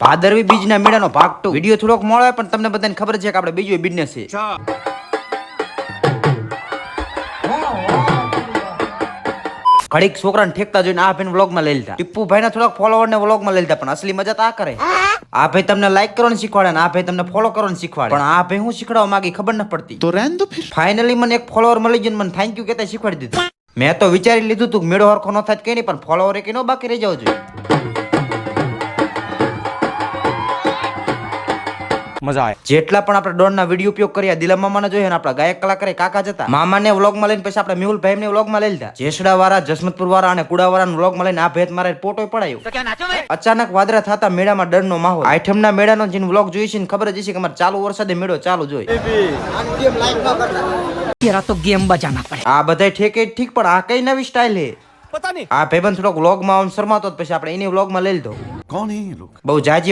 ભાદરવી બીજના મેળાનો ભાગ 2 વિડિયો થોડોક મોડો હોય પણ તમને બધાને ખબર છે કે આપણે બીજો બિઝનેસ છે. ઘડીક છોકરાને ઠેકતા જોઈને આ ભાઈ વ્લોગમાં લઈ લીધા. ટીપુ ભાઈના થોડાક ફોલોવર ને વ્લોગમાં લઈ લીધા, પણ અસલી મજા તો આ કરે. આ ભાઈ તમને લાઈક કરવાનું શીખવાડે ને આ ભાઈ તમને ફોલો કરવાનું શીખવાડે, પણ આ ભાઈ હું શીખવાડવા માંગી ખબર ન પડતી. तो रहने दो फिर. ફાઇનલી મને એક ફોલોવર મળી ગયો ને મને થેન્ક યુ કહેતા શીખવાડી દીધું. મેં તો વિચારી લીધું તું મેળો હરખો ન થાય કઈ નહીં, પણ ફોલોવર એક નો બાકી રહી જવો જોઈએ. મજા આવે. જેટલા પણ આપણે ડોન ના વિડીયો ઉપયોગ કર્યા દિલા મામાના જોઈએ ને આપણા ગાયક કલાકાર કાકા જતા મામાને વ્લોગમાં લઈને પછી આપણે મેહુલ ભાઈ ને વ્લોગમાં લઈ લીધા. જેસડા વાળા, જસમતપુર વાળા અને કુડા વાળા વ્લોગમાં લઈને આ ભેત મારે પોટો પડાયો. અચાનક વાદળા થતા મેળામાં ડરનો માહોલ. આઈટમ ના મેળાનો જેને વ્લોગ જોઈ છે ને ખબર જ છે કે અમારે ચાલુ વરસાદે મેળો ચાલુ જોઈ. तेरा तो गेम बजाना पड़ेगा. આ બધા ઠેકે ઠીક, પણ આ કઈ નવી સ્ટાઇલ હે? પતા નહીં. આ ભાઈબંધ થોડોક વ્લોગમાં શરમાતો પછી આપણે એની વ્લોગમાં લઈ લીધો. कौन है ये लोग? બહુ જાજી